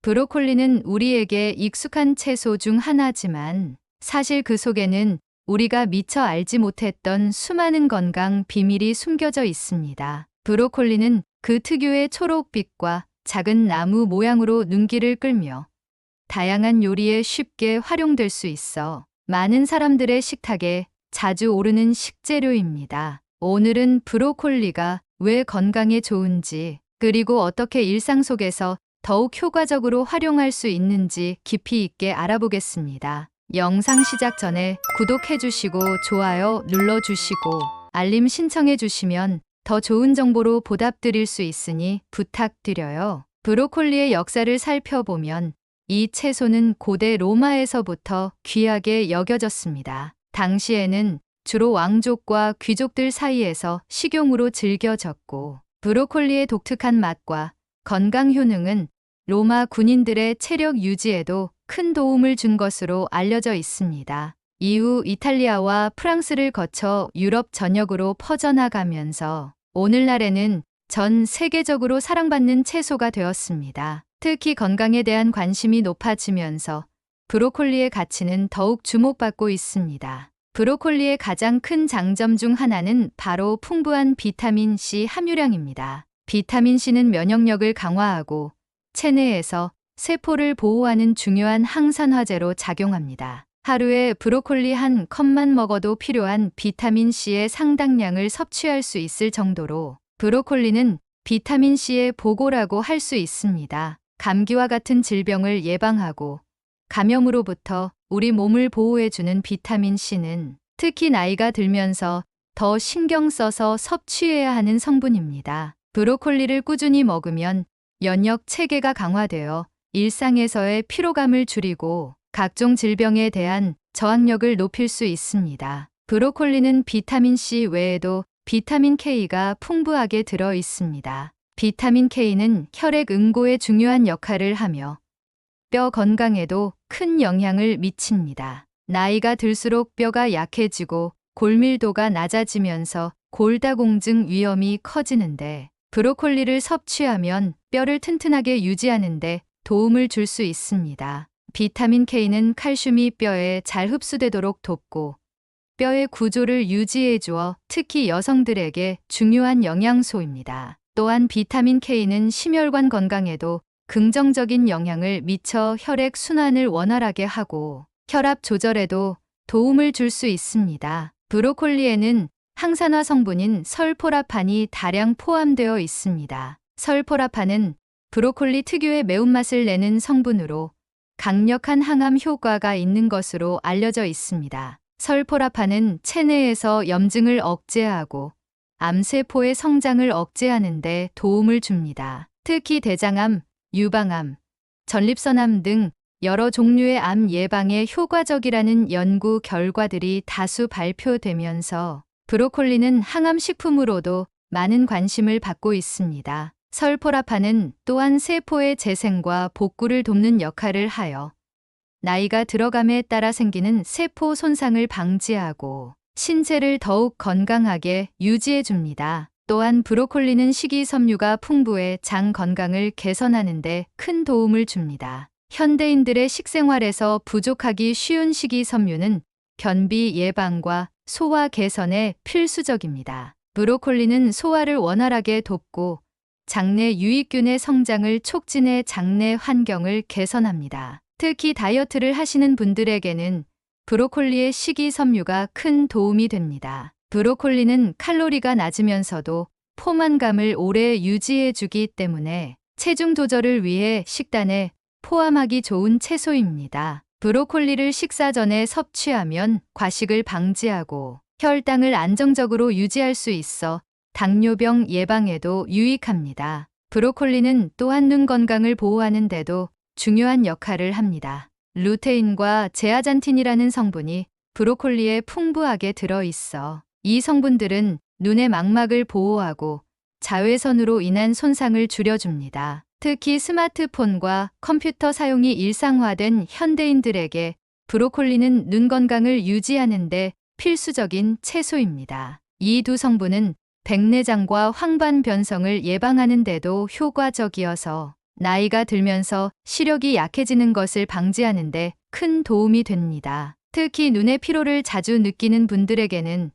브로콜리는 우리에게 익숙한 채소 중 하나지만 사실 그 속에는 우리가 미처 알지 못했던 수많은 건강 비밀이 숨겨져 있습니다. 브로콜리는 그 특유의 초록빛과 작은 나무 모양으로 눈길을 끌며 다양한 요리에 쉽게 활용될 수 있어 많은 사람들의 식탁에 자주 오르는 식재료입니다. 오늘은 브로콜리가 왜 건강에 좋은지, 그리고 어떻게 일상 속에서 더욱 효과적으로 활용할 수 있는지 깊이 있게 알아보겠습니다. 영상 시작 전에 구독해주시고 좋아요 눌러주시고 알림 신청해주시면 더 좋은 정보로 보답드릴 수 있으니 부탁드려요. 브로콜리의 역사를 살펴보면 이 채소는 고대 로마에서부터 귀하게 여겨졌습니다. 당시에는 주로 왕족과 귀족들 사이에서 식용으로 즐겨졌고, 브로콜리의 독특한 맛과 건강 효능은 로마 군인들의 체력 유지에도 큰 도움을 준 것으로 알려져 있습니다. 이후 이탈리아와 프랑스를 거쳐 유럽 전역으로 퍼져나가면서 오늘날에는 전 세계적으로 사랑받는 채소가 되었습니다. 특히 건강에 대한 관심이 높아지면서 브로콜리의 가치는 더욱 주목받고 있습니다. 브로콜리의 가장 큰 장점 중 하나는 바로 풍부한 비타민 C 함유량입니다. 비타민 C는 면역력을 강화하고 체내에서 세포를 보호하는 중요한 항산화제로 작용합니다. 하루에 브로콜리 한 컵만 먹어도 필요한 비타민 C의 상당량을 섭취할 수 있을 정도로 브로콜리는 비타민 C의 보고라고 할 수 있습니다. 감기와 같은 질병을 예방하고 감염으로부터 우리 몸을 보호해주는 비타민 C는 특히 나이가 들면서 더 신경 써서 섭취해야 하는 성분입니다. 브로콜리를 꾸준히 먹으면 면역 체계가 강화되어 일상에서의 피로감을 줄이고 각종 질병에 대한 저항력을 높일 수 있습니다. 브로콜리는 비타민 C 외에도 비타민 K가 풍부하게 들어 있습니다. 비타민 K는 혈액 응고에 중요한 역할을 하며 뼈 건강에도 큰 영향을 미칩니다. 나이가 들수록 뼈가 약해지고 골밀도가 낮아지면서 골다공증 위험이 커지는데, 브로콜리를 섭취하면 뼈를 튼튼하게 유지하는데 도움을 줄 수 있습니다. 비타민 K는 칼슘이 뼈에 잘 흡수되도록 돕고 뼈의 구조를 유지해 주어 특히 여성들에게 중요한 영양소입니다. 또한 비타민 K는 심혈관 건강에도 긍정적인 영향을 미쳐 혈액 순환을 원활하게 하고 혈압 조절에도 도움을 줄 수 있습니다. 브로콜리에는 항산화 성분인 설포라판이 다량 포함되어 있습니다. 설포라판은 브로콜리 특유의 매운맛을 내는 성분으로 강력한 항암 효과가 있는 것으로 알려져 있습니다. 설포라판은 체내에서 염증을 억제하고 암세포의 성장을 억제하는 데 도움을 줍니다. 특히 대장암, 유방암, 전립선암 등 여러 종류의 암 예방에 효과적이라는 연구 결과들이 다수 발표되면서 브로콜리는 항암 식품으로도 많은 관심을 받고 있습니다. 설포라판은 또한 세포의 재생과 복구를 돕는 역할을 하여 나이가 들어감에 따라 생기는 세포 손상을 방지하고 신체를 더욱 건강하게 유지해 줍니다. 또한 브로콜리는 식이섬유가 풍부해 장 건강을 개선하는 데 큰 도움을 줍니다. 현대인들의 식생활에서 부족하기 쉬운 식이섬유는 변비 예방과 소화 개선에 필수적입니다. 브로콜리는 소화를 원활하게 돕고 장내 유익균의 성장을 촉진해 장내 환경을 개선합니다. 특히 다이어트를 하시는 분들에게는 브로콜리의 식이섬유가 큰 도움이 됩니다. 브로콜리는 칼로리가 낮으면서도 포만감을 오래 유지해주기 때문에 체중 조절을 위해 식단에 포함하기 좋은 채소입니다. 브로콜리를 식사 전에 섭취하면 과식을 방지하고 혈당을 안정적으로 유지할 수 있어 당뇨병 예방에도 유익합니다. 브로콜리는 또한 눈 건강을 보호하는 데도 중요한 역할을 합니다. 루테인과 제아잔틴이라는 성분이 브로콜리에 풍부하게 들어있어 이 성분들은 눈의 망막을 보호하고 자외선으로 인한 손상을 줄여줍니다. 특히 스마트폰과 컴퓨터 사용이 일상화된 현대인들에게 브로콜리는 눈 건강을 유지하는 데 필수적인 채소입니다. 이 두 성분은 백내장과 황반 변성을 예방하는 데도 효과적이어서 나이가 들면서 시력이 약해지는 것을 방지하는 데 큰 도움이 됩니다. 특히 눈의 피로를 자주 느끼는 분들에게는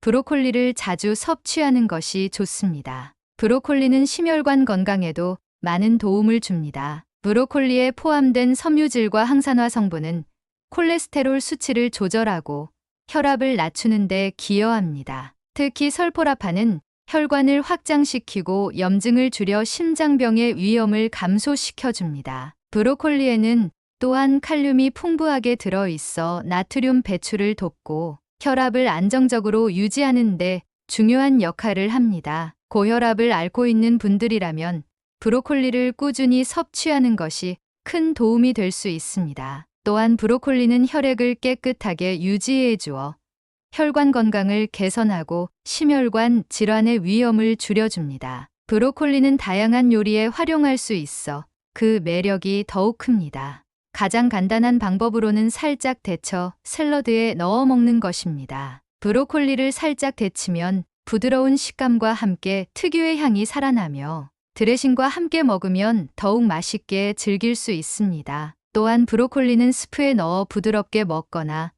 브로콜리를 자주 섭취하는 것이 좋습니다. 브로콜리는 심혈관 건강에도 많은 도움을 줍니다. 브로콜리에 포함된 섬유질과 항산화 성분은 콜레스테롤 수치를 조절하고 혈압을 낮추는 데 기여합니다. 특히 설포라판은 혈관을 확장시키고 염증을 줄여 심장병의 위험을 감소시켜줍니다. 브로콜리에는 또한 칼륨이 풍부하게 들어있어 나트륨 배출을 돕고 혈압을 안정적으로 유지하는 데 중요한 역할을 합니다. 고혈압을 앓고 있는 분들이라면 브로콜리를 꾸준히 섭취하는 것이 큰 도움이 될 수 있습니다. 또한 브로콜리는 혈액을 깨끗하게 유지해 주어 혈관 건강을 개선하고 심혈관 질환의 위험을 줄여줍니다. 브로콜리는 다양한 요리에 활용할 수 있어 그 매력이 더욱 큽니다. 가장 간단한 방법으로는 살짝 데쳐 샐러드에 넣어 먹는 것입니다. 브로콜리를 살짝 데치면 부드러운 식감과 함께 특유의 향이 살아나며 드레싱과 함께 먹으면 더욱 맛있게 즐길 수 있습니다. 또한 브로콜리는 스프에 넣어 부드럽게 먹거나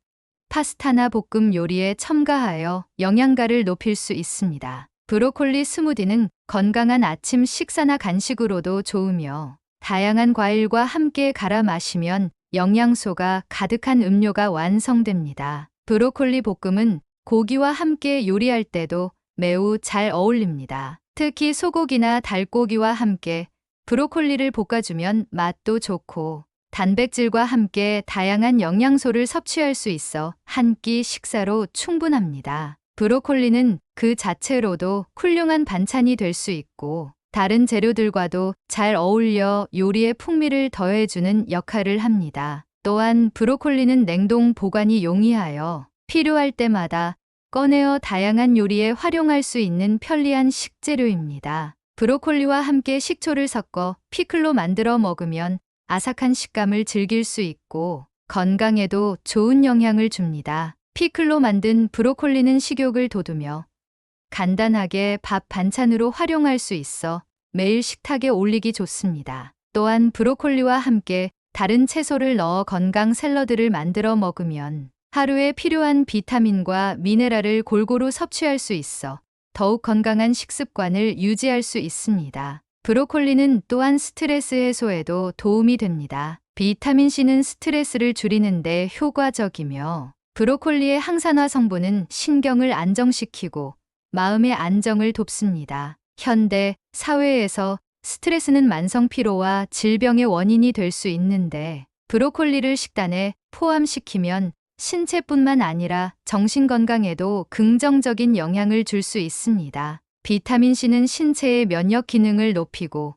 파스타나 볶음 요리에 첨가하여 영양가를 높일 수 있습니다. 브로콜리 스무디는 건강한 아침 식사나 간식으로도 좋으며 다양한 과일과 함께 갈아 마시면 영양소가 가득한 음료가 완성됩니다. 브로콜리 볶음은 고기와 함께 요리할 때도 매우 잘 어울립니다. 특히 소고기나 닭고기와 함께 브로콜리를 볶아주면 맛도 좋고 단백질과 함께 다양한 영양소를 섭취할 수 있어 한 끼 식사로 충분합니다. 브로콜리는 그 자체로도 훌륭한 반찬이 될 수 있고 다른 재료들과도 잘 어울려 요리의 풍미를 더해주는 역할을 합니다. 또한 브로콜리는 냉동 보관이 용이하여 필요할 때마다 꺼내어 다양한 요리에 활용할 수 있는 편리한 식재료입니다. 브로콜리와 함께 식초를 섞어 피클로 만들어 먹으면 아삭한 식감을 즐길 수 있고 건강에도 좋은 영향을 줍니다. 피클로 만든 브로콜리는 식욕을 돋우며 간단하게 밥 반찬으로 활용할 수 있어 매일 식탁에 올리기 좋습니다. 또한 브로콜리와 함께 다른 채소를 넣어 건강 샐러드를 만들어 먹으면 하루에 필요한 비타민과 미네랄을 골고루 섭취할 수 있어 더욱 건강한 식습관을 유지할 수 있습니다. 브로콜리는 또한 스트레스 해소에도 도움이 됩니다. 비타민C는 스트레스를 줄이는 데 효과적이며 브로콜리의 항산화 성분은 신경을 안정시키고 마음의 안정을 돕습니다. 현대 사회에서 스트레스는 만성 피로와 질병의 원인이 될 수 있는데 브로콜리를 식단에 포함시키면 신체뿐만 아니라 정신 건강에도 긍정적인 영향을 줄 수 있습니다. 비타민C는 신체의 면역 기능을 높이고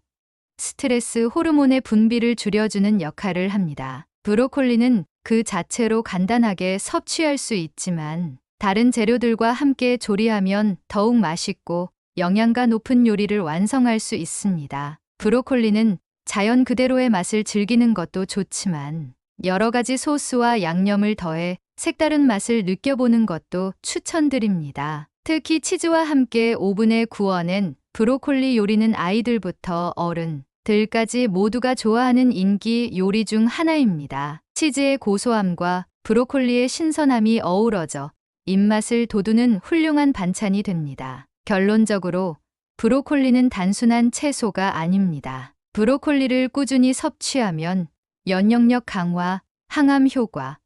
스트레스 호르몬의 분비를 줄여주는 역할을 합니다. 브로콜리는 그 자체로 간단하게 섭취할 수 있지만 다른 재료들과 함께 조리하면 더욱 맛있고 영양가 높은 요리를 완성할 수 있습니다. 브로콜리는 자연 그대로의 맛을 즐기는 것도 좋지만 여러 가지 소스와 양념을 더해 색다른 맛을 느껴보는 것도 추천드립니다. 특히 치즈와 함께 오븐에 구워낸 브로콜리 요리는 아이들부터 어른들까지 모두가 좋아하는 인기 요리 중 하나입니다. 치즈의 고소함과 브로콜리의 신선함이 어우러져 입맛을 돋우는 훌륭한 반찬이 됩니다. 결론적으로 브로콜리는 단순한 채소가 아닙니다. 브로콜리를 꾸준히 섭취하면 면역력 강화, 항암 효과,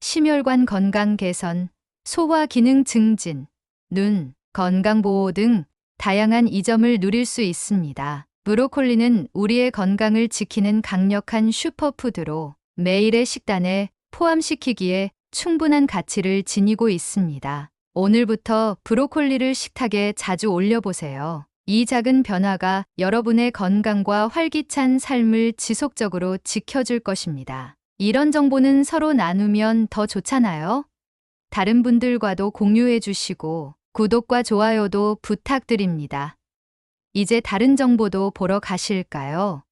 심혈관 건강 개선, 소화 기능 증진, 눈, 건강 보호 등 다양한 이점을 누릴 수 있습니다. 브로콜리는 우리의 건강을 지키는 강력한 슈퍼푸드로 매일의 식단에 포함시키기에 충분한 가치를 지니고 있습니다. 오늘부터 브로콜리를 식탁에 자주 올려보세요. 이 작은 변화가 여러분의 건강과 활기찬 삶을 지속적으로 지켜줄 것입니다. 이런 정보는 서로 나누면 더 좋잖아요. 다른 분들과도 공유해 주시고 구독과 좋아요도 부탁드립니다. 이제 다른 정보도 보러 가실까요?